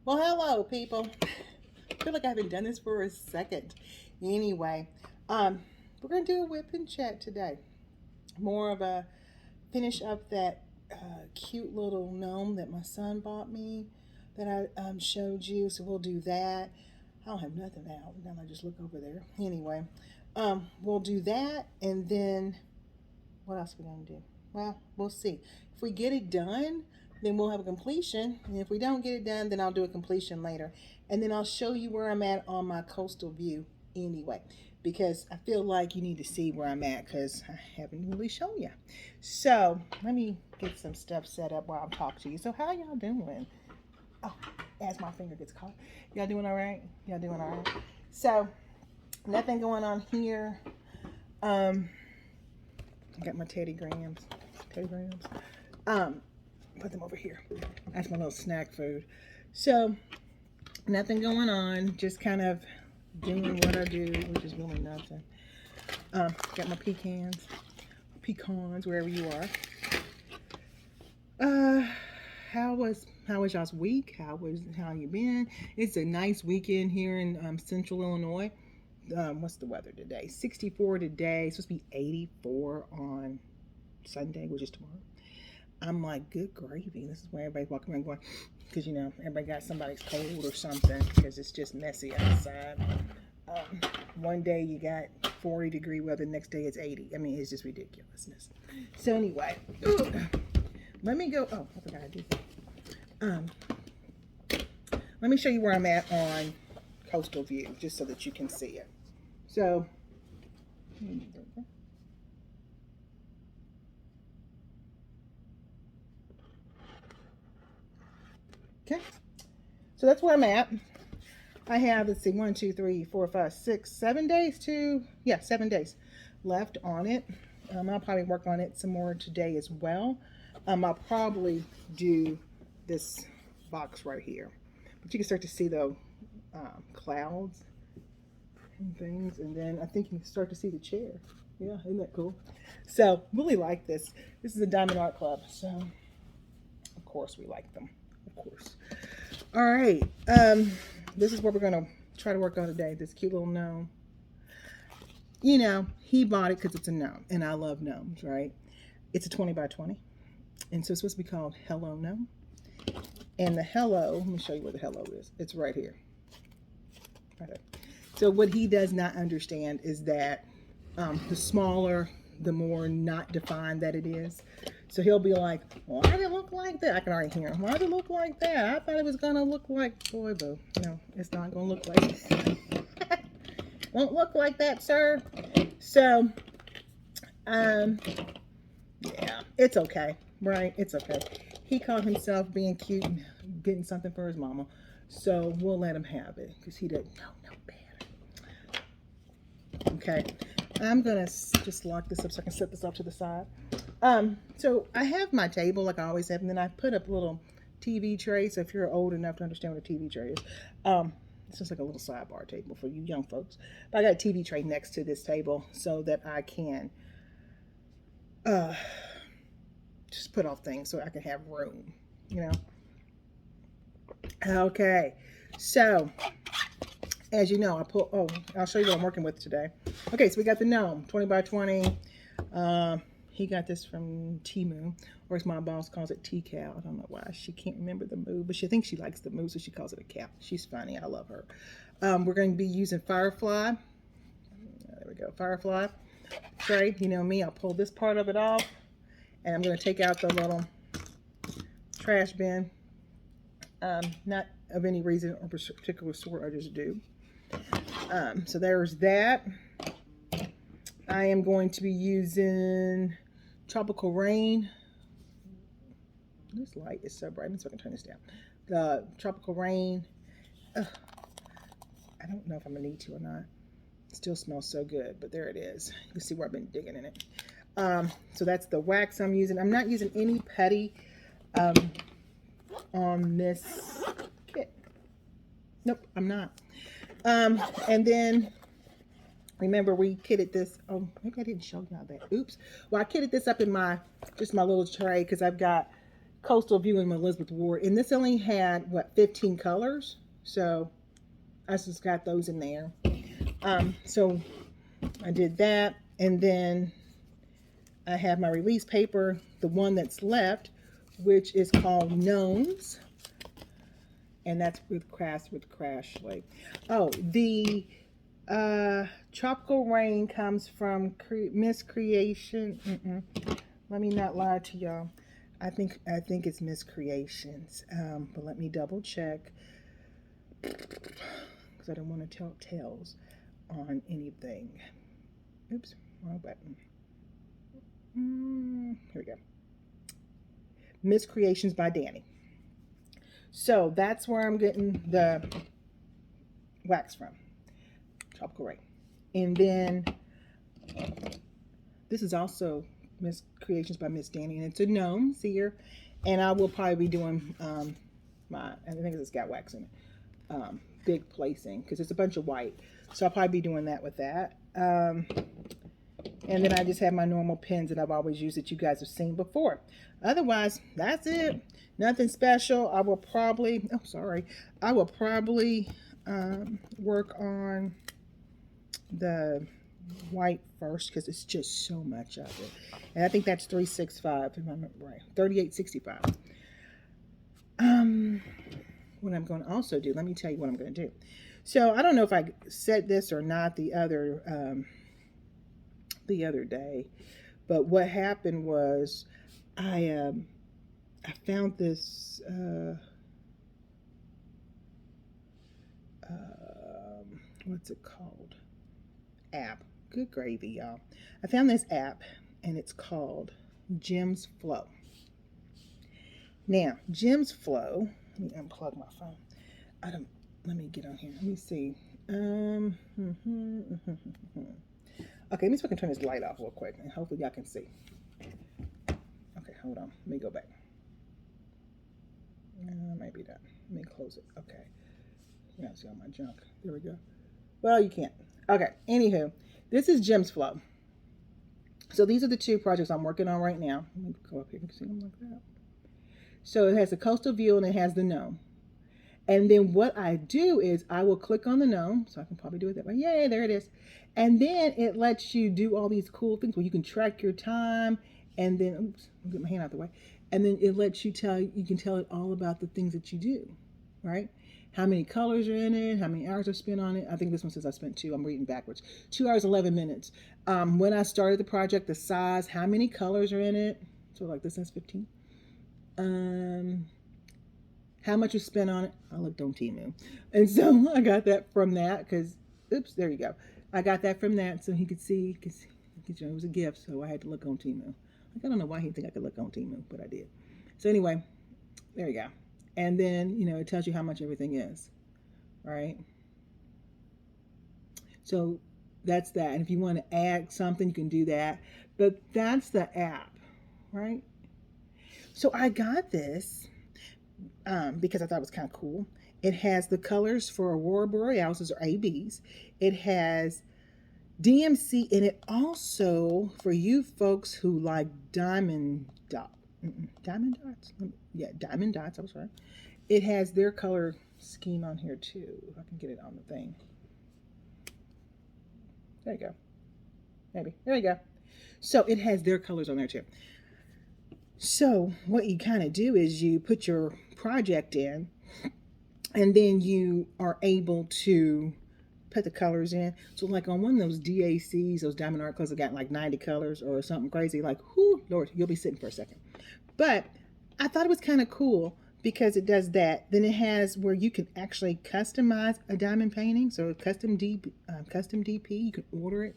Well, hello, people. I feel like I haven't done this for a second. Anyway, we're gonna do a whip and chat today. More of a finish up that cute little gnome that my son bought me that I showed you. So we'll do that. I don't have nothing out. Now I just look over there. Anyway, we'll do that, and then what else are we gonna do? Well, we'll see. If we get it done, then we'll have a completion. And if we don't get it done, then I'll do a completion later. And then I'll show you where I'm at on my coastal view anyway, because I feel like you need to see where I'm at because I haven't really shown you. So let me get some stuff set up while I'm talking to you. So how y'all doing? Oh, as my finger gets caught. Y'all doing all right? Y'all doing all right? So nothing going on here. I got my Teddy Grahams. Put them over here. That's my little snack food. So nothing going on. Just kind of doing what I do, which is really nothing. Got my pecans, wherever you are. How was y'all's week? How you been? It's a nice weekend here in Central Illinois. What's the weather today? 64 today. It's supposed to be 84 on Sunday, which is tomorrow. I'm like, good gravy. This is where everybody's walking around going, because you know everybody got somebody's cold or something because it's just messy outside. One day you got 40-degree weather, next day it's 80. I mean, it's just ridiculousness. So anyway, let me go. Oh, I forgot I did that. Let me show you where I'm at on coastal view, just so that you can see it. So. Okay, so that's where I'm at. I have, let's see, 1, 2, 3, 4, 5, 6, 7 days 7 days left on it. I'll probably work on it some more today as well. I'll probably do this box right here, but you can start to see the clouds and things, and then I think you can start to see the chair. Yeah, isn't that cool? So really like this. This is a Diamond Art Club, so of course we like them. Of course. All right. This is what we're gonna try to work on today. This cute little gnome. You know, he bought it because it's a gnome, and I love gnomes, right? It's a 20 by 20, and so it's supposed to be called Hello Gnome. And the hello, let me show you where the hello is. It's right here. Right there. So what he does not understand is that the smaller, the more not defined that it is. So he'll be like, why did it look like that? I can already hear him. Why did it look like that? I thought it was going to look like, boy, boo. No, it's not going to look like that. Won't look like that, sir. So, yeah, it's okay, right? It's okay. He called himself being cute and getting something for his mama. So we'll let him have it because he doesn't know no better. Okay. I'm going to just lock this up so I can set this off to the side. So I have my table like I always have, and then I put up a little TV tray. So if you're old enough to understand what a TV tray is, it's just like a little sidebar table for you young folks. But I got a TV tray next to this table so that I can just put off things so I can have room, you know. Okay, so as you know, I'll show you what I'm working with today. Okay, so we got the gnome, 20 by 20. He got this from Temu, or as my boss calls it, T-Cow. I don't know why. She can't remember the move, but she thinks she likes the move, so she calls it a cow. She's funny. I love her. We're going to be using Firefly. There we go. Firefly tray. You know me. I'll pull this part of it off, and I'm going to take out the little trash bin. Not of any reason or particular sort. I just do. So there's that. I am going to be using Tropical Rain. This light is so bright, so I can turn this down. The Tropical Rain. I don't know if I'm going to need to or not. It still smells so good, but there it is. You can see where I've been digging in it. So that's the wax I'm using. I'm not using any putty on this kit. Nope, I'm not. And then remember we kitted this. Oh, maybe I didn't show y'all that. Oops. Well, I kitted this up in my little tray because I've got, Coastal View in Elizabeth Ward. And this only had, what, 15 colors? So I just got those in there. So I did that. And then I have my release paper, the one that's left, which is called Gnomes. And that's with CraftsWithCrashley. Oh, the Tropical Rain comes from MsCreation. Let me not lie to y'all. I think it's MsCreations. But let me double check, because I don't want to tell tales on anything. Oops, wrong button. Here we go. MsCreationsbyDani. So that's where I'm getting the wax from. Tropical Rain. And then this is also Creations by Miss Danny, and it's a gnome here. And I will probably be doing I think it's got wax in it. Big placing, because it's a bunch of white. So I'll probably be doing that with that. And then I just have my normal pens that I've always used that you guys have seen before. Otherwise, that's it. Nothing special. I will probably work on the white first, because it's just so much of it. And I think that's 365, if I remember right. 3865. What I'm going to also do, let me tell you what I'm going to do. So I don't know if I said this or not the other day, but what happened was I found this what's it called? App. Good gravy, y'all. I found this app, and it's called Gems Flow. Now, Gems Flow, let me unplug my phone. Let me get on here. Let me see. Okay, let me see if I can turn this light off real quick, and hopefully y'all can see. Okay, hold on. Let me go back. Maybe not. Let me close it. Okay. Yeah, see all my junk. There we go. Well, you can't. Okay, anywho, this is Gems Flow. So these are the two projects I'm working on right now. Let me go up here. You can see them like that. So it has the coastal view and it has the gnome. And then what I do is I will click on the gnome. So I can probably do it that way. Yay, there it is. And then it lets you do all these cool things where you can track your time. And then, oops, I'll get my hand out the way. And then it lets you can tell it all about the things that you do, right? How many colors are in it, how many hours I've spent on it. I think this one says I spent 2. I'm reading backwards. 2 hours, 11 minutes. When I started the project, the size, how many colors are in it. So like this says 15. How much was spent on it. I looked on Temu. And so I got that from that because, oops, there you go. I got that from that so he could see, because it was a gift, so I had to look on Temu. Like, I don't know why he think I could look on Temu, but I did. So anyway, there you go. And then, it tells you how much everything is, right? So that's that. And if you want to add something, you can do that. But that's the app, right? So I got this because I thought it was kind of cool. It has the colors for Aurora Borealis, or ABs. It has DMC, and it also, for you folks who like diamond dots. Diamond dots? Yeah, diamond dots, I was right. It has their color scheme on here too. If I can get it on the thing. There you go. Maybe. There you go. So it has their colors on there too. So what you kind of do is you put your project in, and then you are able to put the colors in. So like on one of those DACs, those diamond art colors, have got like 90 colors or something crazy. Like, whoo, Lord, you'll be sitting for a second. But I thought it was kind of cool because it does that. Then it has where you can actually customize a diamond painting. So custom DP, you can order it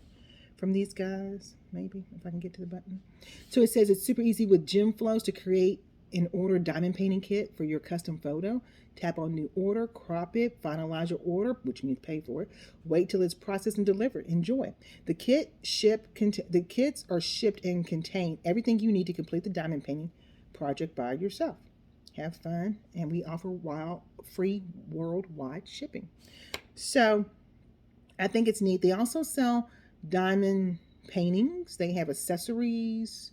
from these guys. Maybe if I can get to the button. So it says it's super easy with gem flows to create and order diamond painting kit for your custom photo. Tap on new order, crop it, finalize your order, which means pay for it. Wait till it's processed and delivered. Enjoy. The kits are shipped and contain everything you need to complete the diamond painting project by yourself. Have fun, and we offer free worldwide shipping. So I think it's neat. They also sell diamond paintings. They have accessories.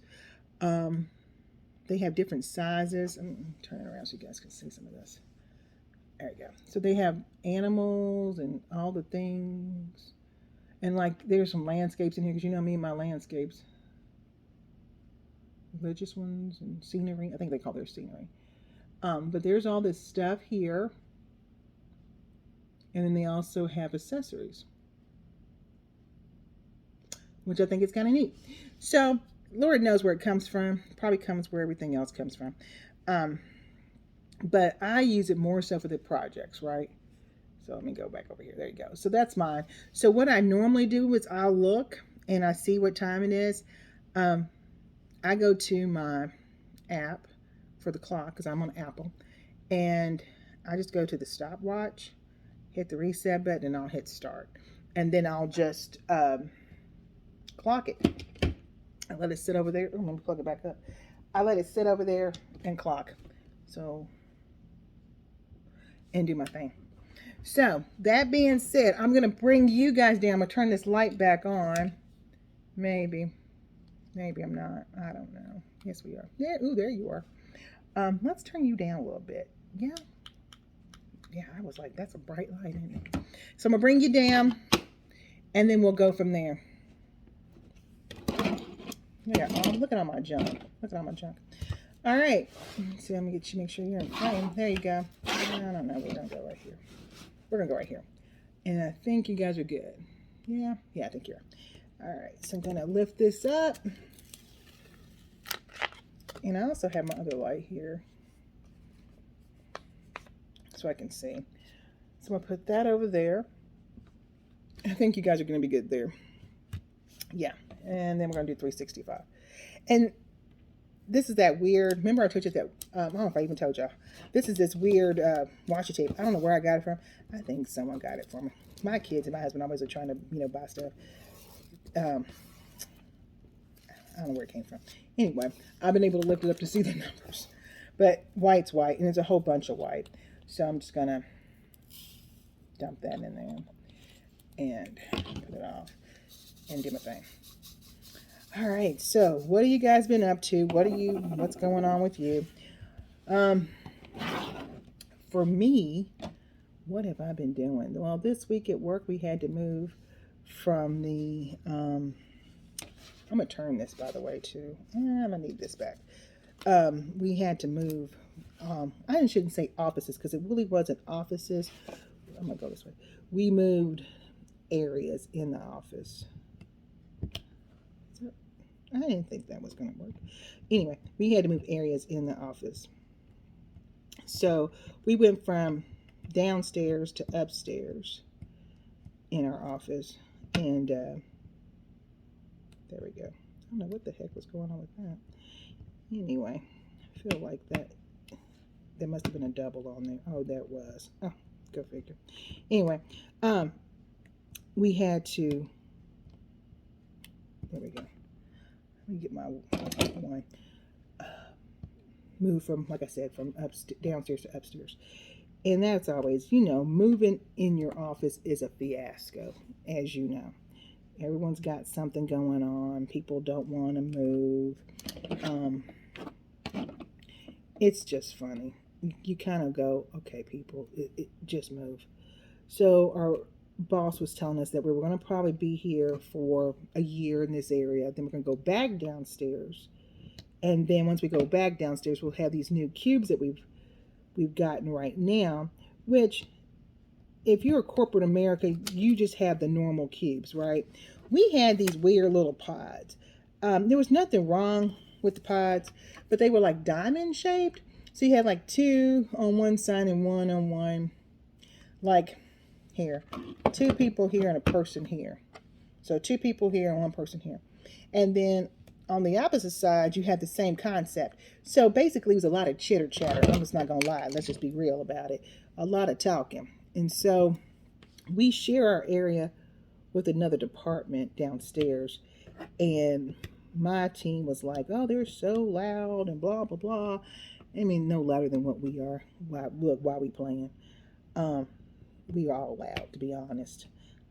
they have different sizes. I'm turning around so you guys can see some of this. There you go. So they have animals and all the things. And like there's some landscapes in here because you know me and my landscapes. Religious ones and scenery. I think they call their scenery. But there's all this stuff here. And then they also have accessories, which I think is kind of neat. So Lord knows where it comes from. Probably comes where everything else comes from. But I use it more so for the projects, right? So let me go back over here. There you go. So that's mine. So what I normally do is I'll look and I see what time it is. I go to my app for the clock because I'm on Apple. And I just go to the stopwatch, hit the reset button, and I'll hit start. And then I'll just clock it. I let it sit over there. Oh, let me plug it back up. I let it sit over there and clock. So, and do my thing. So, that being said, I'm going to bring you guys down. I'm going to turn this light back on. Maybe. Maybe I'm not. I don't know. Yes, we are. Yeah. Ooh, there you are. Let's turn you down a little bit. Yeah. Yeah, I was like, that's a bright light, isn't it? So, I'm going to bring you down, and then we'll go from there. Yeah, look at all my junk. Look at all my junk. All right. So let me get you, make sure you're in frame. There you go. I don't know. We're going to go right here. We're going to go right here. And I think you guys are good. Yeah. Yeah, I think you're. All right. So I'm going to lift this up. And I also have my other light here, so I can see. So I'm going to put that over there. I think you guys are going to be good there. Yeah. And then we're going to do 365. And this is that weird, remember I told you that, I don't know if I even told y'all. This is this weird washi tape. I don't know where I got it from. I think someone got it from me. My kids and my husband always are trying to, buy stuff. I don't know where it came from. Anyway, I've been able to lift it up to see the numbers. But white's white, and there's a whole bunch of white. So I'm just going to dump that in there and put it off and do my thing. All right, so what have you guys been up to? What's going on with you? For me, what have I been doing? Well, this week at work, we had to move from the, I'm going to turn this, by the way, too. I'm going to need this back. We had to move, I shouldn't say offices, because it really wasn't offices. I'm going to go this way. We moved areas in the office. I didn't think that was going to work. Anyway, we had to move areas in the office. So we went from downstairs to upstairs in our office. And there we go. I don't know what the heck was going on with that. Anyway, I feel like that there must have been a double on there. Oh, there was. Oh, go figure. Anyway, we had to, there we go. Let me get my one. Move from, like I said, from downstairs to upstairs. And that's always, moving in your office is a fiasco, as you know. Everyone's got something going on. People don't want to move. It's just funny. You kind of go, okay, people, just move. So our boss was telling us that we were going to probably be here for a year in this area. Then we're going to go back downstairs. And then once we go back downstairs, we'll have these new cubes that we've gotten right now, which if you're a corporate America, you just have the normal cubes, right? We had these weird little pods. There was nothing wrong with the pods, but they were like diamond shaped. So you had like two on one side and one on one, like here, two people here and a person here. So two people here and one person here. And then on the opposite side, you had the same concept. So basically, it was a lot of chitter chatter. I'm just not going to lie. Let's just be real about it. A lot of talking. And so we share our area with another department downstairs. And my team was like, oh, they're so loud and blah, blah, blah. I mean, no louder than what we are. Look, while we playing. We are all loud, to be honest.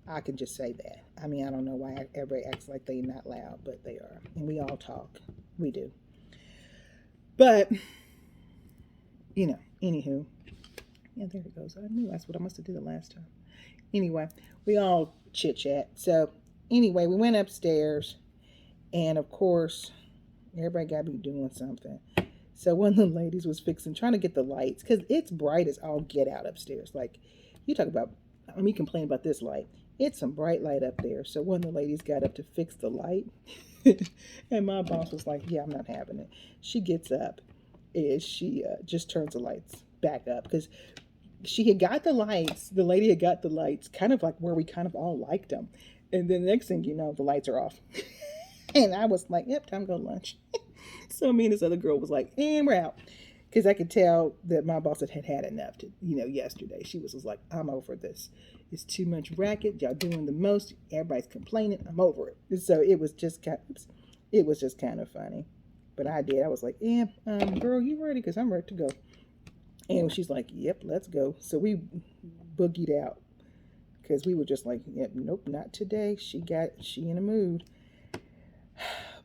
I can just say that. I mean, I don't know why everybody acts like they're not loud, but they are. And we all talk. We do. But, anywho. Yeah, there it goes. I knew that's what I must have did the last time. Anyway, we all chit chat. So anyway, we went upstairs, and of course, everybody got to be doing something. So one of the ladies was trying to get the lights, because it's bright as all get out upstairs. Like, you talk about, me complain about this light. It's some bright light up there. So one of the ladies got up to fix the light. And my boss was like, yeah, I'm not having it. She gets up and she just turns the lights back up, because she had got the lights. The lady had got the lights kind of like where we kind of all liked them. And then the next thing you know, the lights are off. And I was like, yep, time to go to lunch. So me and this other girl was like, and we're out. Because I could tell that my boss had had enough to, yesterday. She was like, I'm over this. It's too much racket. Y'all doing the most. Everybody's complaining. I'm over it. And so it was just kind of funny. But I did. I was like, girl, you ready? Because I'm ready to go. And she's like, yep, let's go. So we boogied out. Because we were just like, yep, nope, not today. She in a mood.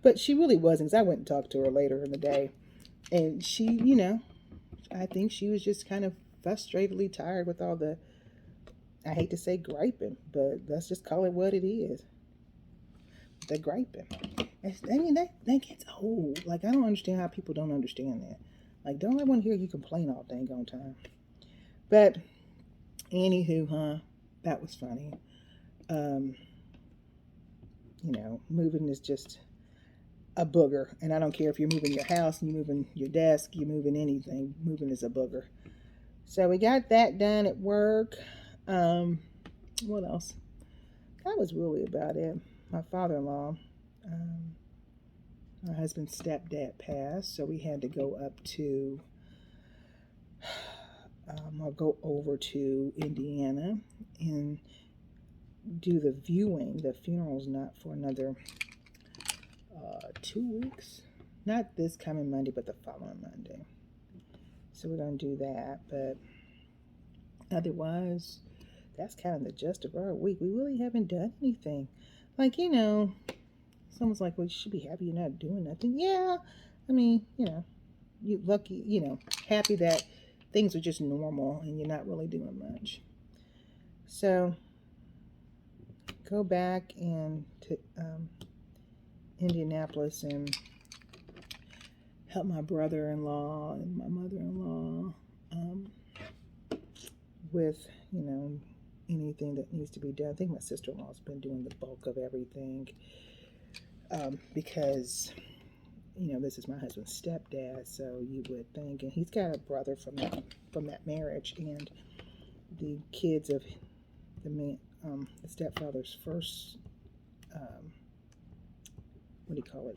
But she really wasn't, because I went and talked to her later in the day. And she, I think she was just kind of frustratedly tired with all the, I hate to say griping, but let's just call it what it is. The griping. That gets old. Like, I don't understand how people don't understand that. Like, don't I want to hear you complain all dang on time? But, anywho, that was funny. Moving is just a booger. And I don't care if you're moving your house, you're moving your desk, you're moving anything. Moving is a booger. So we got that done at work. What else? That was really about it. My father-in-law, my husband's stepdad passed, so we had to go up to, I'll go over to Indiana and do the viewing. The funeral's not for another 2 weeks. Not this coming Monday, but the following Monday. So we're going to do that. But otherwise, that's kind of the gist of our week. We really haven't done anything. Like, someone's like, well, you should be happy you're not doing nothing. Yeah. I mean, you're lucky, happy that things are just normal and you're not really doing much. So go back and to Indianapolis and help my brother-in-law and my mother-in-law with, anything that needs to be done. I think my sister-in-law's been doing the bulk of everything because, this is my husband's stepdad, so you would think, and he's got a brother from that marriage, and the kids of the stepfather's first,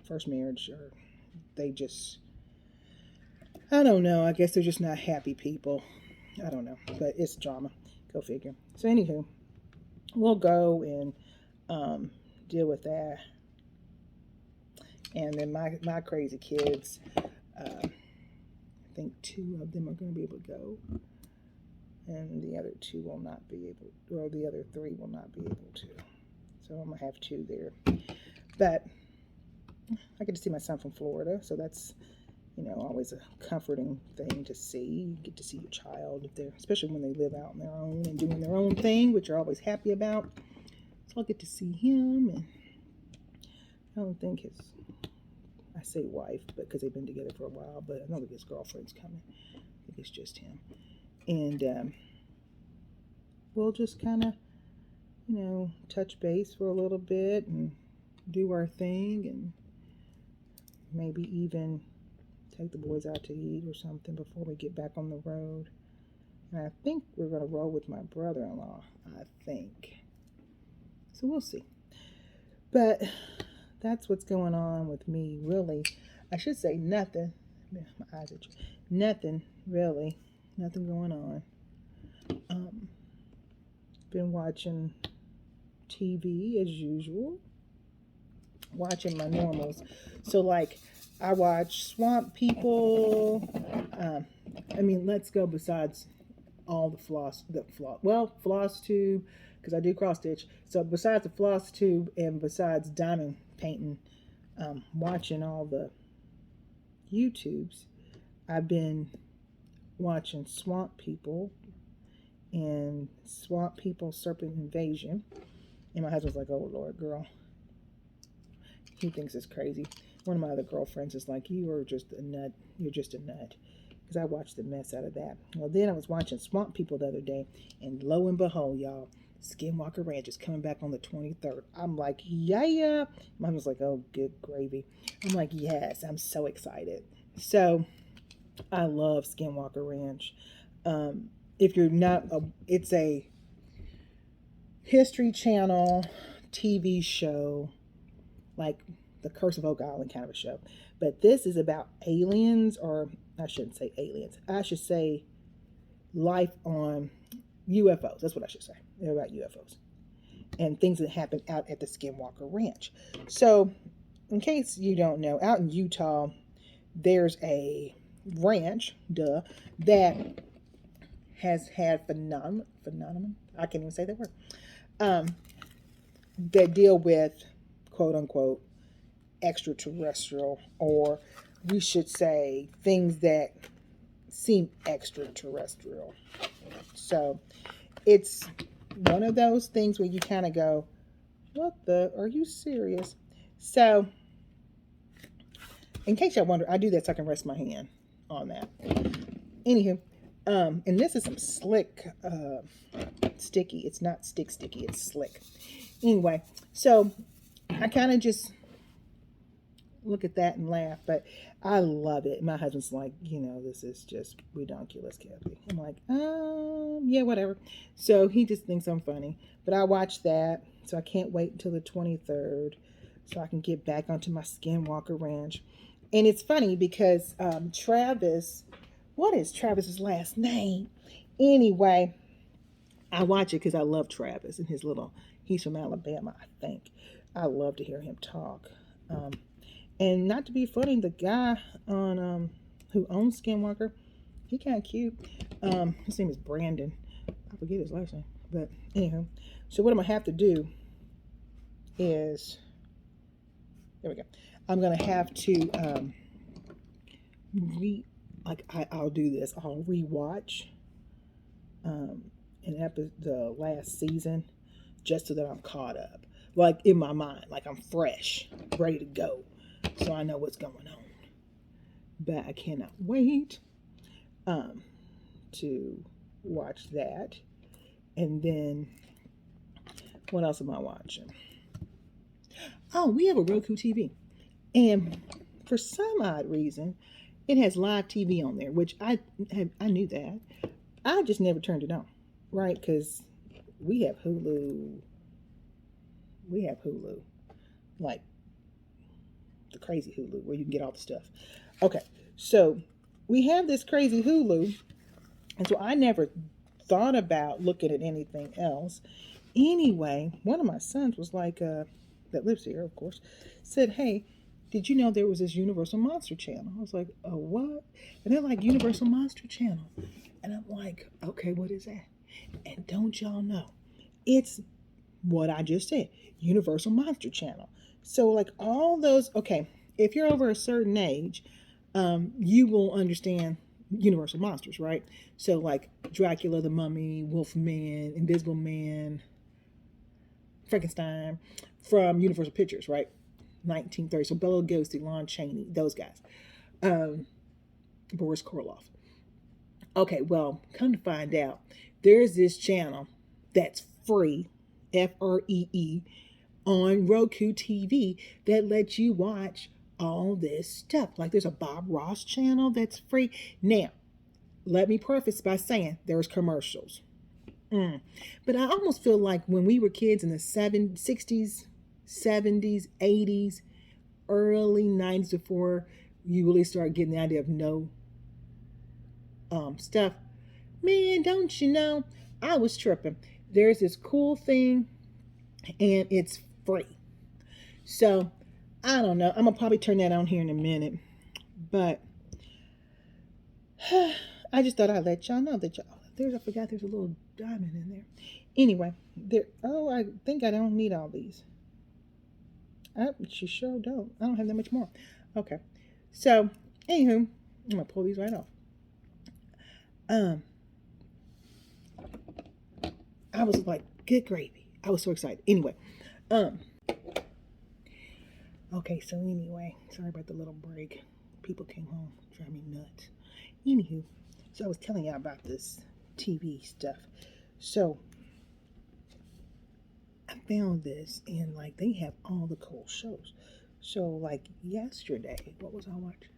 first marriage, or they just, I don't know, I guess they're just not happy people. I don't know, but it's drama. Go figure. So anywho, we'll go and deal with that. And then my crazy kids, I think 2 of them are going to be able to go, and the other 2 will not be able, or the other 3 will not be able to. So I'm going to have 2 there. But I get to see my son from Florida, so that's, always a comforting thing to see. You get to see your child, especially when they live out on their own and doing their own thing, which you're always happy about. So I'll get to see him, and I don't think I say wife, because they've been together for a while, but I don't think his girlfriend's coming. I think it's just him. And we'll just kind of, touch base for a little bit and do our thing, and maybe even take the boys out to eat or something before we get back on the road. And I think we're going to roll with my brother-in-law, I think. So we'll see. But that's what's going on with me, really. I should say nothing. My eyes are nothing, really. Nothing going on. Been watching TV as usual. Watching my normals. So, like, I watch Swamp People. Let's go besides all the floss tube, because I do cross stitch. So besides the floss tube and besides diamond painting, watching all the YouTubes, I've been watching Swamp People and Swamp People Serpent Invasion. And my husband's like, oh, Lord, girl. He thinks it's crazy. One of my other girlfriends is like, you are just a nut. You're just a nut. Because I watched the mess out of that. Well, then I was watching Swamp People the other day. And lo and behold, y'all, Skinwalker Ranch is coming back on the 23rd. I'm like, yeah. My husband's like, oh, good gravy. I'm like, yes, I'm so excited. So I love Skinwalker Ranch. If you're not, it's a History Channel TV show, like the Curse of Oak Island kind of a show. But this is about aliens, or I shouldn't say aliens. I should say life on UFOs. That's what I should say. They're about UFOs and things that happen out at the Skinwalker Ranch. So, in case you don't know, out in Utah, there's a ranch, that has had phenomenon. I can't even say that word. That deal with, quote unquote, extraterrestrial, or we should say things that seem extraterrestrial. So it's one of those things where you kind of go, are you serious? So in case y'all wonder, I do that so I can rest my hand on that. Anywho, and this is some slick, sticky. It's not sticky, it's slick. Anyway, so I kind of just look at that and laugh, but I love it. My husband's like, this is just ridiculous, Kathy. I'm like, yeah, whatever. So he just thinks I'm funny, but I watched that, so I can't wait until the 23rd so I can get back onto my Skinwalker Ranch. And it's funny because Travis, what is Travis's last name? Anyway, I watch it because I love Travis and he's from Alabama, I think. I love to hear him talk. And not to be funny, the guy on who owns Skinwalker, he kind of cute. His name is Brandon. I forget his last name, but anyhow. So what I'm gonna have to do is, there we go. I'm gonna have to I'll do this. I'll rewatch the last season just so that I'm caught up, like in my mind, like I'm fresh, ready to go. So I know what's going on. But I cannot wait to watch that. And then, what else am I watching? Oh, we have a Roku TV. And for some odd reason, it has live TV on there, which I knew that. I just never turned it on, right? Because we have Hulu. Like the crazy Hulu where you can get all the stuff. Okay, so we have this crazy Hulu, and so I never thought about looking at anything else. Anyway, one of my sons was like, that lives here, of course, said, hey, did you know there was this Universal Monster Channel? I was like, oh, what? And they're like, Universal Monster Channel. And I'm like, okay, what is that? And don't y'all know, it's what I just said, Universal Monster Channel. So like all those, okay, if you're over a certain age, you will understand Universal Monsters, right? So like Dracula, the Mummy, Wolfman, Invisible Man, Frankenstein from Universal Pictures, right? 1930. So Bela Lugosi, Lon Chaney, those guys. Boris Karloff. Okay, well, come to find out, there's this channel that's free, Free, on Roku TV that lets you watch all this stuff. Like there's a Bob Ross channel that's free. Now, let me preface by saying there's commercials. But I almost feel like when we were kids in the 60s, 70s, 80s, early 90s, before you really start getting the idea of no stuff, man, don't you know, I was tripping. There's this cool thing and it's free. So I don't know. I'm gonna probably turn that on here in a minute, but I just thought I'd let y'all know that I forgot there's a little diamond in there. Anyway, I think I don't need all these. You sure don't. I don't have that much more. Okay. So, anywho, I'm gonna pull these right off. Um, I was like, good gravy. I was so excited. Anyway, okay, so anyway, sorry about the little break. People came home, drive me nuts. Anywho, so I was telling you about this TV stuff. So I found this, and like they have all the cool shows. So like yesterday, what was I watching?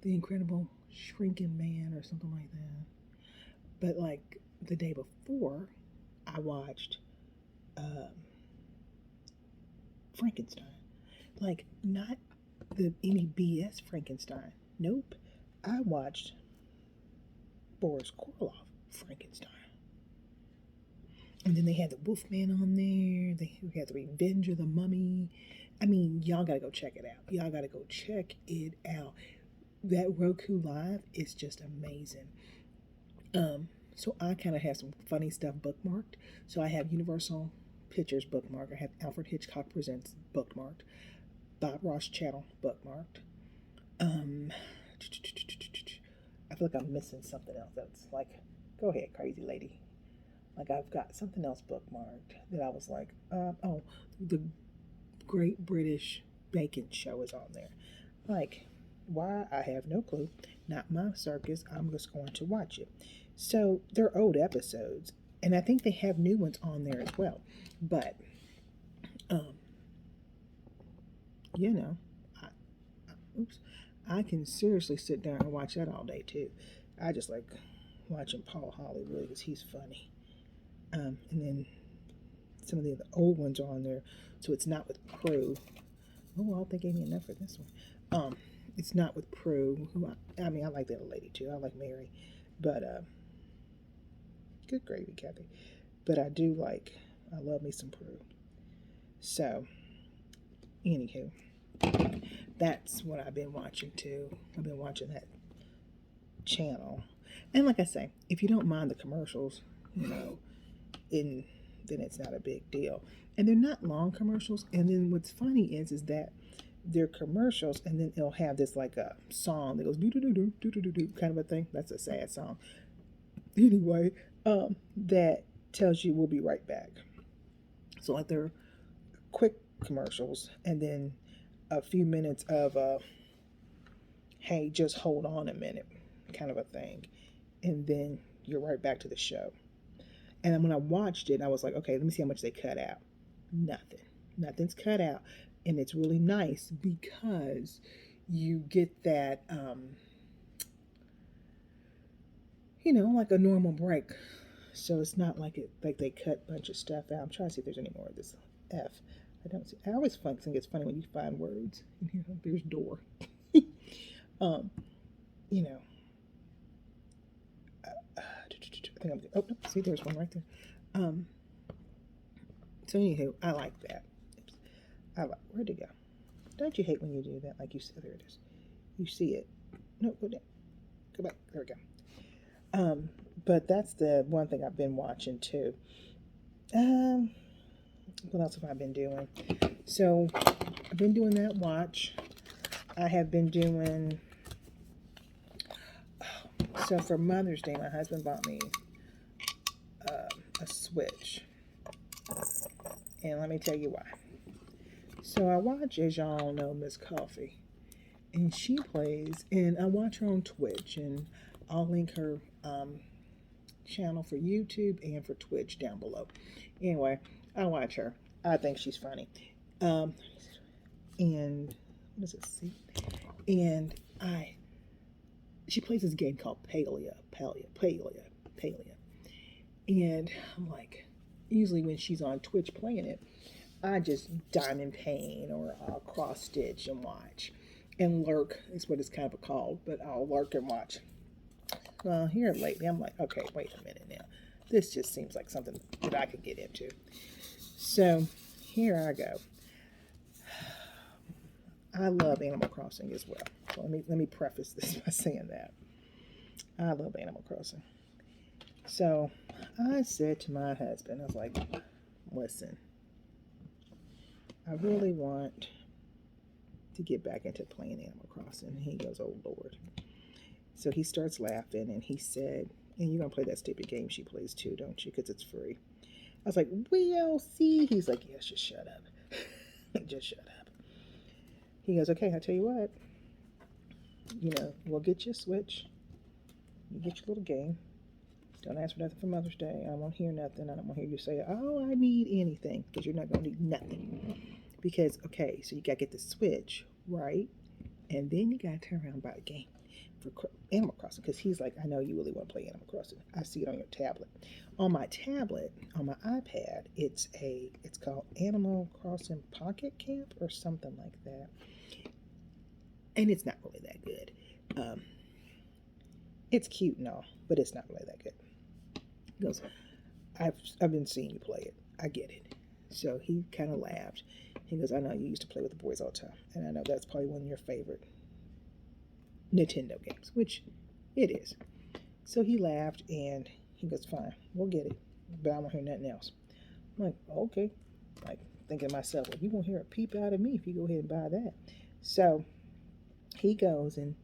The Incredible Shrinking Man or something like that. But like the day before, I watched Frankenstein. Like not the any BS Frankenstein. Nope. I watched Boris Karloff Frankenstein. And then they had the Wolfman on there. They had the Revenge of the Mummy. I mean, y'all gotta go check it out. Y'all gotta go check it out. That Roku Live is just amazing. So I kind of have some funny stuff bookmarked. So I have Universal Pictures bookmarked. I have Alfred Hitchcock Presents bookmarked. Bob Ross Channel bookmarked. I feel like I'm missing something else. That's like, go ahead, crazy lady. Like I've got something else bookmarked that I was like, oh, the Great British Bacon Show is on there. Like, why? I have no clue. Not my circus. I'm just going to watch it. So they're old episodes, and I think they have new ones on there as well. But, you know, I can seriously sit down and watch that all day too. I just like watching Paul Hollywood because he's funny. And then some of the other old ones are on there, so it's not with Prue. Oh, well, they gave me enough for this one. It's not with Prue. Who I mean, I like that lady too. I like Mary, but good gravy, Kathy. But I love me some Prue. So, anywho, that's what I've been watching too. I've been watching that channel, and like I say, if you don't mind the commercials, then it's not a big deal. And they're not long commercials. And then what's funny is that they're commercials, and then it'll have this like a song that goes do do do do do do do kind of a thing. That's a sad song. Anyway, that tells you we'll be right back. So like they're quick commercials, and then a few minutes of hey, just hold on a minute kind of a thing, and then you're right back to the show. And when I watched it, I was like, okay, let me see how much they cut out. Nothing's cut out, and it's really nice because you get that like a normal break. So it's not like they cut a bunch of stuff out. I'm trying to see if there's any more of this F. I don't see. I always think it's funny when you find words. There's door. You know. I think I'm good. Oh, no, see, there's one right there. So anywho, I like that. Where'd it go? Don't you hate when you do that? Like you said, there it is. You see it. No, go down. Go back. There we go. But that's the one thing I've been watching too. What else have I been doing? So I've been doing that watch. I have been doing. So for Mother's Day, my husband bought me a Switch, and let me tell you why. So I watch, as y'all know, Miss Coffee, and she plays, and I watch her on Twitch, and I'll link her channel for YouTube and for Twitch down below. Anyway, I watch her. I think she's funny. And what does it say? And she plays this game called Palea. And I'm like, usually when she's on Twitch playing it, I just diamond paint or I'll cross stitch and watch. And lurk is what it's kind of called, but I'll lurk and watch. Well, here lately, I'm like, okay, wait a minute now. This just seems like something that I could get into. So here I go. I love Animal Crossing as well. So let me preface this by saying that. I love Animal Crossing. So I said to my husband, I was like, listen, I really want to get back into playing Animal Crossing. And he goes, oh Lord. So he starts laughing, and he said, and you're going to play that stupid game she plays too, don't you? Because it's free. I was like, we'll see. He's like, yes, just shut up. Just shut up. He goes, okay, I'll tell you what. We'll get you a Switch. You get your little game. Don't ask for nothing for Mother's Day. I won't hear nothing. I don't want to hear you say, oh, I need anything. Because you're not going to need nothing. Because, okay, so you got to get the Switch, right? And then you got to turn around and buy a game for Animal Crossing. Because he's like, I know you really want to play Animal Crossing. I see it on your tablet. On my tablet, on my iPad, it's called Animal Crossing Pocket Camp or something like that. And it's not really that good. It's cute and all, but it's not really that good. He goes, I've been seeing you play it. I get it. So he kind of laughed. He goes, I know you used to play with the boys all the time, and I know that's probably one of your favorite Nintendo games, which it is. So he laughed, and he goes, fine, we'll get it, but I won't hear nothing else. I'm like, okay. Like, thinking to myself, well, you won't hear a peep out of me if you go ahead and buy that. So he goes, and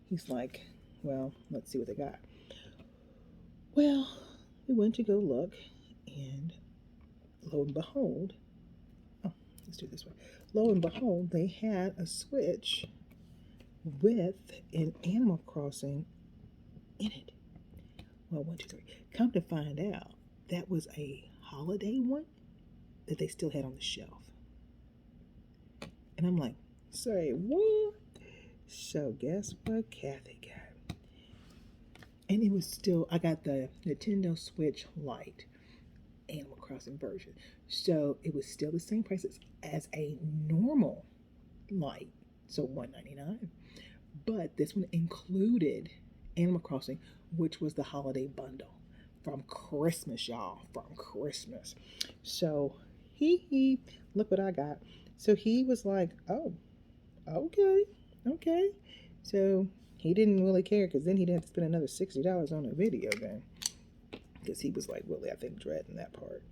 he's like, well, let's see what they got. Well, we went to go look, and lo and behold, let's do it this way. Lo and behold, they had a Switch with an Animal Crossing in it. Well, 1, 2, 3. Come to find out, that was a holiday one that they still had on the shelf. And I'm like, say what? So guess what Kathy got? And it was still, I got the Nintendo Switch Lite Animal Crossing version. So it was still the same price as a normal Lite. So $199. But this one included Animal Crossing, which was the holiday bundle from Christmas, y'all. From Christmas. So look what I got. So he was like, oh, okay. So he didn't really care, because then he'd have to spend another $60 on a video game. Because he was like, really, I think, dreading that part.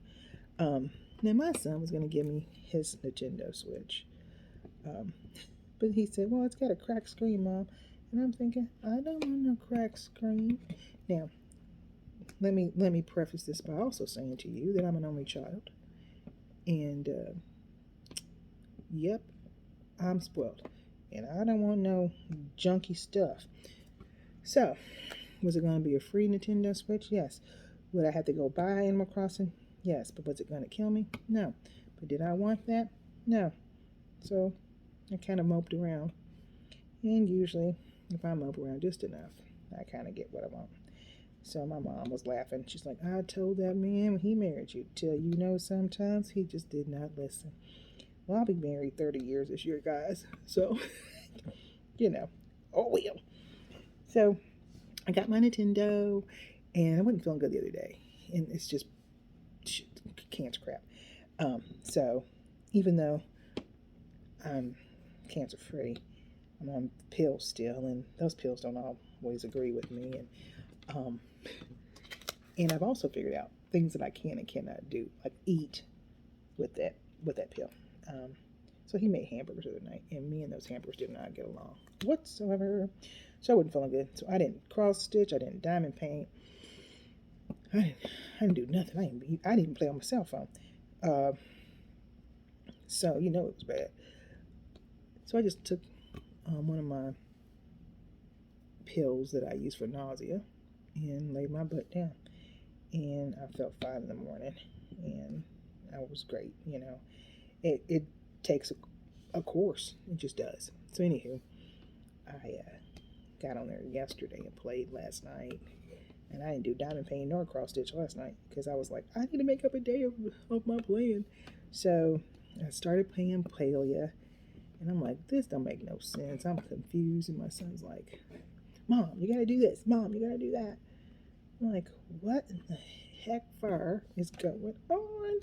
Now my son was going to give me his Nintendo Switch. But he said, well, it's got a cracked screen, Mom. And I'm thinking, I don't want no cracked screen. Now, let me preface this by also saying to you that I'm an only child. And, yep, I'm spoiled. And I don't want no junky stuff. So, was it going to be a free Nintendo Switch? Yes. Would I have to go buy Animal Crossing? Yes. But was it going to kill me? No. But did I want that? No. So, I kind of moped around. And usually, if I mope around just enough, I kind of get what I want. So my mom was laughing. She's like, I told that man when he married you, till sometimes he just did not listen. Well, I'll be married 30 years this year, guys. So, oh well. So, I got my Nintendo, and I wasn't feeling good the other day. And it's just cancer crap. So, even though I'm cancer-free, I'm on pills still, and those pills don't always agree with me. And I've also figured out things that I can and cannot do, like eat with that pill. So he made hamburgers the other night, and me and those hamburgers did not get along whatsoever. So I wasn't feeling good. So I didn't cross stitch. I didn't diamond paint. I didn't do nothing. I didn't even play on my cell phone. So it was bad. So I just took one of my pills that I use for nausea and laid my butt down, and I felt fine in the morning, and I was great. It takes a course. It just does. So anywho, I got on there yesterday and played last night, and I didn't do diamond paint nor cross stitch last night because I was like, I need to make up a day of my playing. So I started playing Palia, and I'm like, this don't make no sense. I'm confused, and my son's like, Mom, you gotta do this. Mom, you gotta do that. I'm like, what in the heck fire is going on?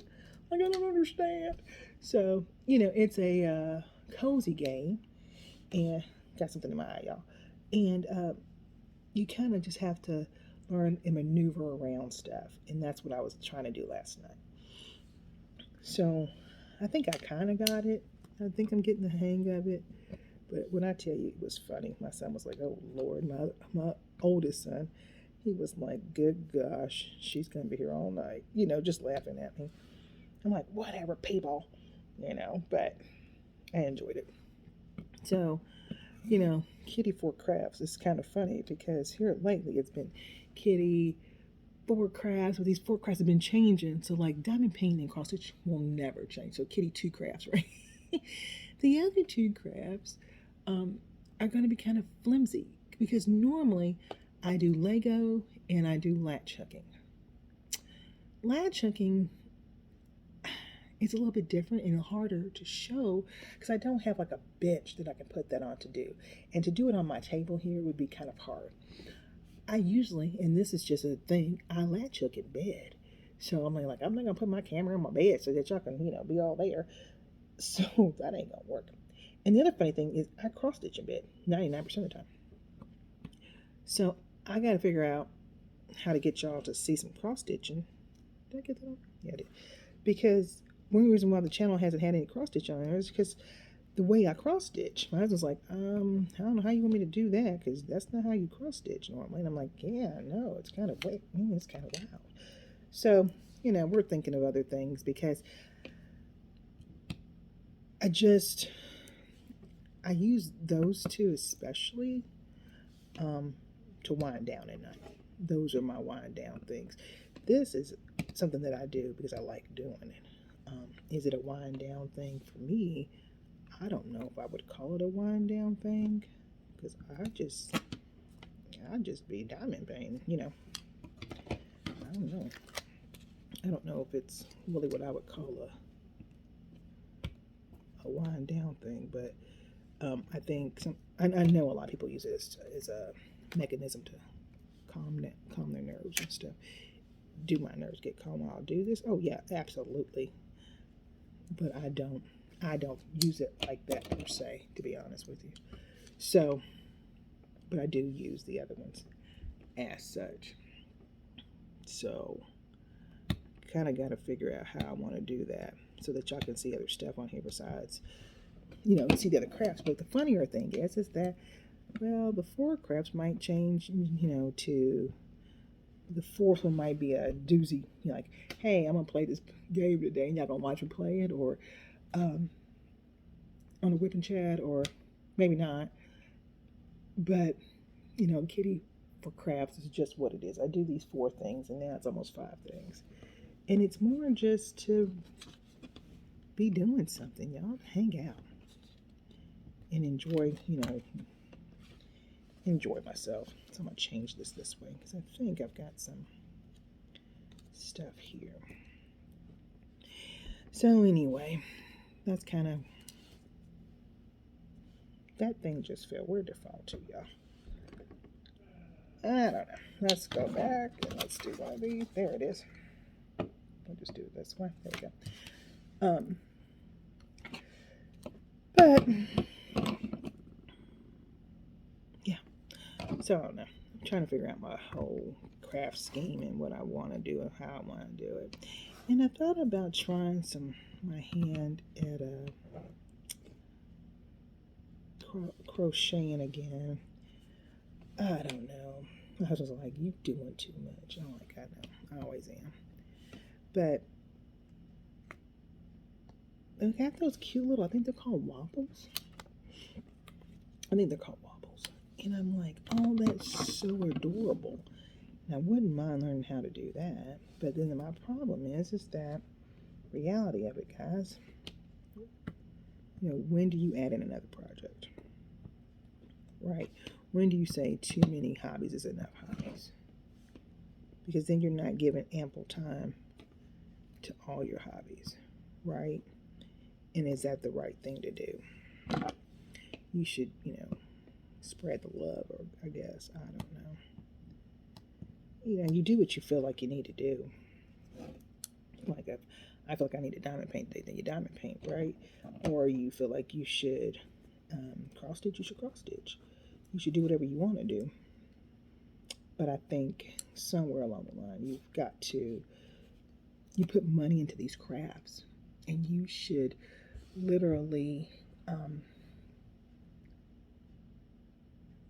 Like, I don't understand. So, it's a cozy game, and got something in my eye, y'all. And you kind of just have to learn and maneuver around stuff, and that's what I was trying to do last night. So, I think I kind of got it. I think I'm getting the hang of it. But when I tell you it was funny, my son was like, oh, Lord, oldest son, he was like, good gosh, she's going to be here all night, just laughing at me. I'm like, whatever, people, but I enjoyed it. So, Kitty for Crafts is kind of funny because here lately it's been Kitty for Crafts, but these 4 crafts have been changing. So, like, diamond painting and cross stitch will never change. So, Kitty 2 crafts, right? The other 2 crafts are going to be kind of flimsy because normally I do Lego and I do latch hooking. Latch hooking is a little bit different and harder to show because I don't have like a bench that I can put that on to do. And to do it on my table here would be kind of hard. I usually, and this is just a thing, I latch hook in bed. So I'm like, I'm not going to put my camera in my bed so that y'all can, be all there. So that ain't going to work. And the other funny thing is I cross stitch in bed 99% of the time. So I got to figure out how to get y'all to see some cross stitching. Did I get that on? Yeah, I did. Because one reason why the channel hasn't had any cross stitch on there is because the way I cross stitch. My husband's like, I don't know how you want me to do that because that's not how you cross stitch normally. And I'm like, yeah, no, it's kind of weird. It's kind of wild. So, we're thinking of other things because I use those 2 especially to wind down at night. Those are my wind down things. This is something that I do because I like doing it. Is it a wind down thing for me? I don't know if I would call it a wind down thing because I just be diamond painting, I don't know. I don't know if it's really what I would call a wind down thing, but I think I know a lot of people use it as a mechanism to calm their nerves and stuff. Do my nerves get calm while I do this? Oh yeah, absolutely. But I don't use it like that per se, to be honest with you. So, but I do use the other ones as such. So, kind of got to figure out how I want to do that so that y'all can see other stuff on here besides, see the other crafts. But the funnier thing is that, well, the 4 crafts might change, to the 4th one might be a doozy. Like, hey, I'm going to play this game today and y'all going to watch me play it, or on a WIP and Chat, or maybe not. But, Kitty for Crafts is just what it is. I do these 4 things and now it's almost 5 things. And it's more just to be doing something, y'all. Hang out and enjoy, enjoy myself. So I'm going to change this way because I think I've got some stuff here. So anyway, that's kind of, that thing just fell. Where'd it fall to, y'all? I don't know. Let's go back and let's do one of these. There it is. I'll just do it this way. There we go. But yeah. So I don't know. I'm trying to figure out my whole craft scheme and what I want to do and how I want to do it. And I thought about trying my hand at crocheting again. I don't know. My husband's like, you doing too much. I'm like, I know. I always am. But they got those cute little, I think they're called wobbles. And I'm like, oh, that's so adorable. And I wouldn't mind learning how to do that. But then my problem is that reality of it, guys. When do you add in another project? Right? When do you say too many hobbies is enough hobbies? Because then you're not giving ample time to all your hobbies, right? And is that the right thing to do? You should, spread the love, or I guess, I don't know. You do what you feel like you need to do. Like if I feel like I need to diamond paint today, then you diamond paint, right? Or you feel like you should cross stitch, you should cross stitch. You should do whatever you want to do. But I think somewhere along the line, you put money into these crafts, and you should literally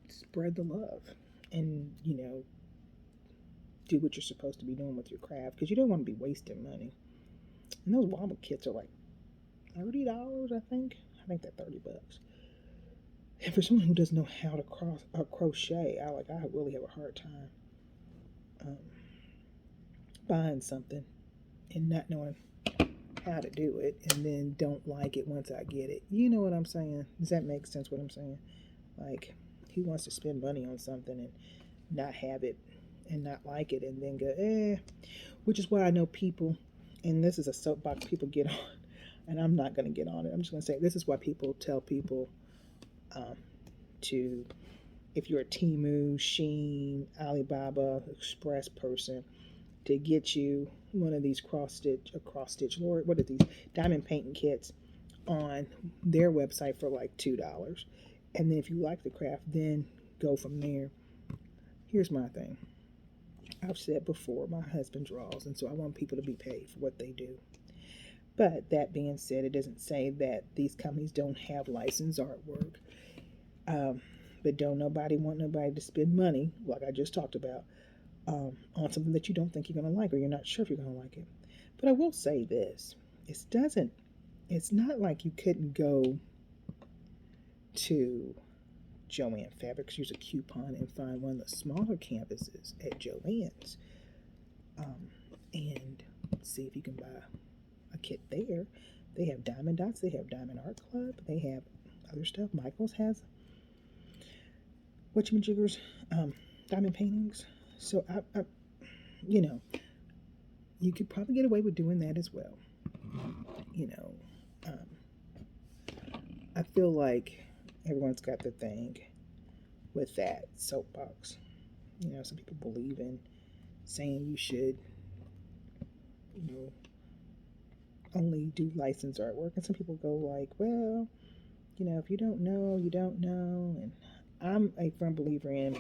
spread the love and, you know, do what you're supposed to be doing with your craft, because you don't want to be wasting money. And those wobble kits are like $30, I think. I think they're $30. And for someone who doesn't know how to crochet, I really have a hard time buying something and not knowing how to do it, and then don't like it once I get it. You know what I'm saying? Does that make sense what I'm saying? Like, who wants to spend money on something and not have it and not like it and then go, which is why I know people, and this is a soapbox people get on, and I'm not going to get on it. I'm just going to say this is why people tell people to, if you're a Temu, Shein, Alibaba, Express person, to get you one of these Lord, what are these diamond painting kits on their website for like $2. And then if you like the craft, then go from there. Here's my thing. I've said before, my husband draws, and so I want people to be paid for what they do. But that being said, it doesn't say that these companies don't have licensed artwork. But don't nobody want nobody to spend money, like I just talked about, on something that you don't think you're going to like, or you're not sure if you're going to like it. But I will say this. It's not like you couldn't go to Joann Fabrics, use a coupon, and find one of the smaller canvases at Joann's, and see if you can buy a kit there. They have Diamond Dots, they have Diamond Art Club, they have other stuff. Michael's has whatchamajiggers, diamond paintings. So I you know, you could probably get away with doing that as well. You know, I feel like everyone's got their thing with that soapbox. You know, some people believe in saying you should, you know, only do licensed artwork, and some people go like, well, you know, if you don't know, you don't know. And I'm a firm believer in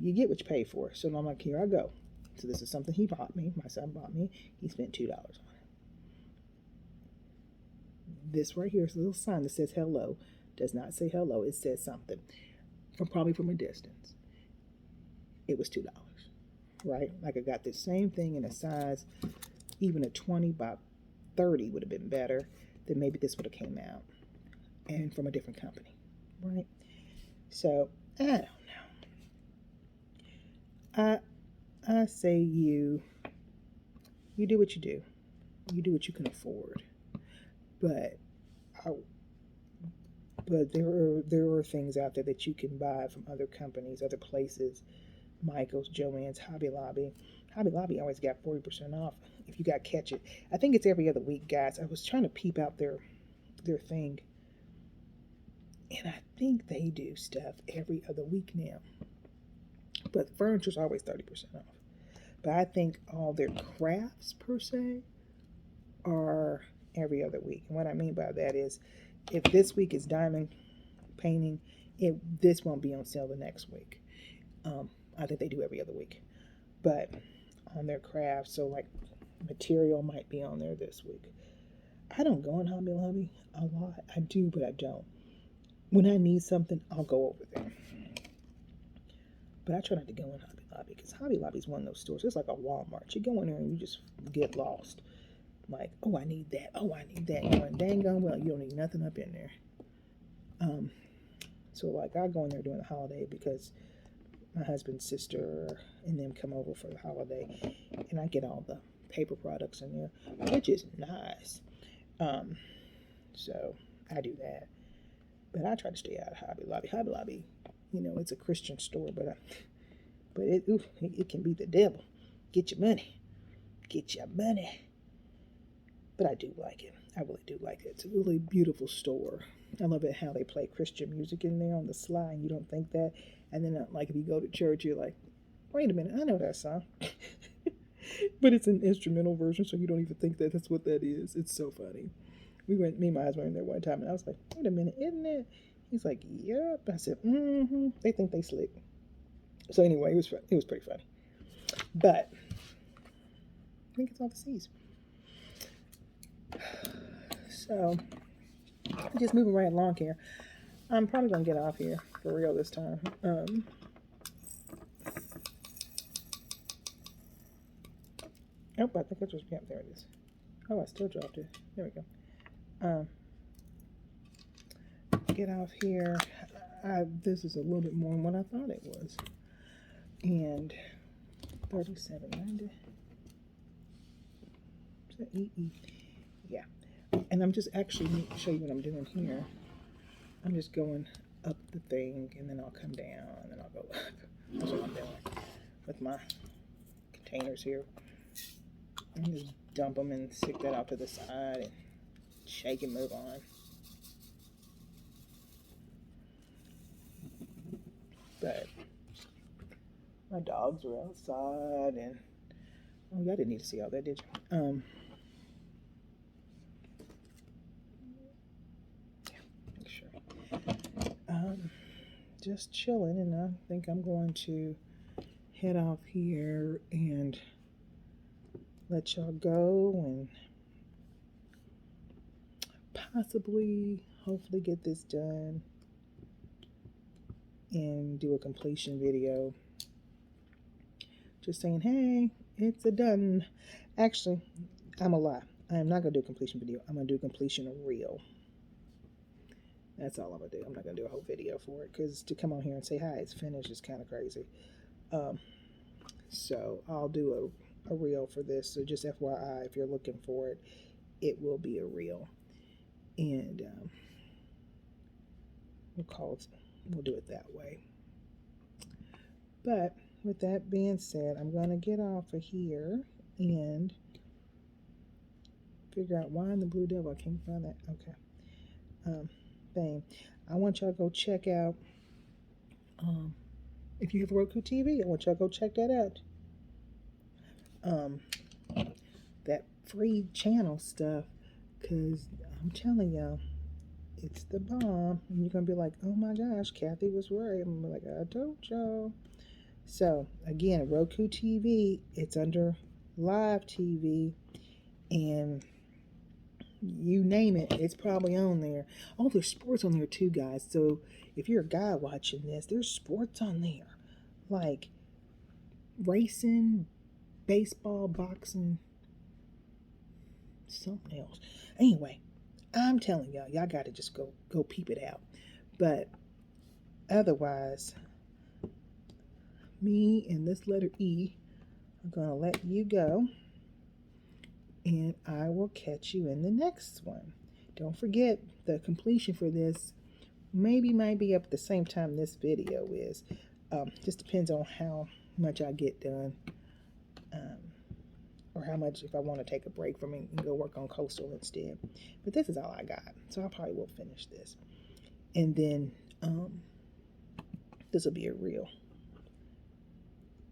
you get what you pay for. So I'm like, here I go. So this is something he bought me. My son bought me. He spent $2 on it. This right here is a little sign that says hello. Does not say hello. It says something. Probably from a distance. It was $2. Right? Like I got the same thing in a size, even a 20 by 30 would have been better. Then maybe this would have came out. And from a different company. Right? So, I don't know. I say you do what you do. You do what you can afford. But there are things out there that you can buy from other companies, other places. Michael's, Joann's, Hobby Lobby. Hobby Lobby always got 40% off if you got catch it. I think it's every other week, guys. I was trying to peep out their thing. And I think they do stuff every other week now. But furniture's always 30% off. But I think all their crafts, per se, are every other week. And what I mean by that is, if this week is diamond painting, this won't be on sale the next week. I think they do every other week. But on their crafts, so like material might be on there this week. I don't go in Hobby Lobby a lot. I do, but I don't. When I need something, I'll go over there. But I try not to go in Hobby Lobby, because Hobby Lobby is one of those stores. It's like a Walmart. You go in there and you just get lost. Like, oh, I need that. Oh, I need that. Going dang on well, you don't need nothing up in there. So like I go in there during the holiday because my husband's sister and them come over for the holiday, and I get all the paper products in there, which is nice. So I do that. But I try to stay out of Hobby Lobby. Hobby Lobby, you know, it's a Christian store, but it can be the devil. Get your money. Get your money. But I do like it. I really do like it. It's a really beautiful store. I love it how they play Christian music in there on the sly, and you don't think that. And then, like, if you go to church, you're like, wait a minute, I know that song. But it's an instrumental version, so you don't even think that that's what that is. It's so funny. Me and my husband were in there one time, and I was like, wait a minute, isn't it? He's like, yep. I said, mm-hmm. They think they slick. So anyway, it was pretty funny. But I think it's all the C's. So, just moving right along here. I'm probably going to get off here for real this time. Oh, I think I just, yeah, there it is. Oh, I still dropped it. There we go. Get off here. This is a little bit more than what I thought it was. And $37.90. Is that EE? Yeah. And I'm just actually need to show you what I'm doing here. I'm just going up the thing, and then I'll come down, and then I'll go up. That's what I'm doing with my containers here. And just dump them and stick that out to the side and shake and move on. But my dogs were outside, and oh, y'all didn't need to see all that, did you? Yeah, make sure. Just chilling, and I think I'm going to head off here and let y'all go and possibly, hopefully, get this done and do a completion video. Just saying, hey, it's a done. Actually, I'm a lie. I am not going to do a completion video. I'm going to do a completion reel. That's all I'm going to do. I'm not going to do a whole video for it, because to come on here and say, hi, it's finished is kind of crazy. So I'll do a reel for this. So just FYI, if you're looking for it, it will be a reel. And we'll do it that way. But with that being said, I'm going to get off of here and figure out why in the blue devil I can't find that. Okay. Thing. I want y'all to go check out, if you have Roku TV, I want y'all to go check that out. That free channel stuff, because I'm telling y'all, it's the bomb. And you're going to be like, oh my gosh, Kathy was right. I'm like, I told y'all. So, again, Roku TV, it's under Live TV, and you name it, it's probably on there. Oh, there's sports on there too, guys. So, if you're a guy watching this, there's sports on there. Like racing, baseball, boxing, something else. Anyway, I'm telling y'all, y'all got to just go peep it out. But otherwise, me and this letter E are going to let you go. And I will catch you in the next one. Don't forget, the completion for this might be up at the same time this video is. Just depends on how much I get done. Or how much, if I want to take a break from it and go work on Coastal instead. But this is all I got. So I probably will finish this. And then this will be a reel.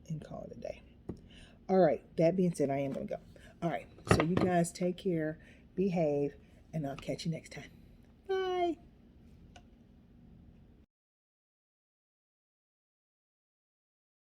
And call it a day. All right. That being said, I am going to go. All right. So you guys take care, behave, and I'll catch you next time.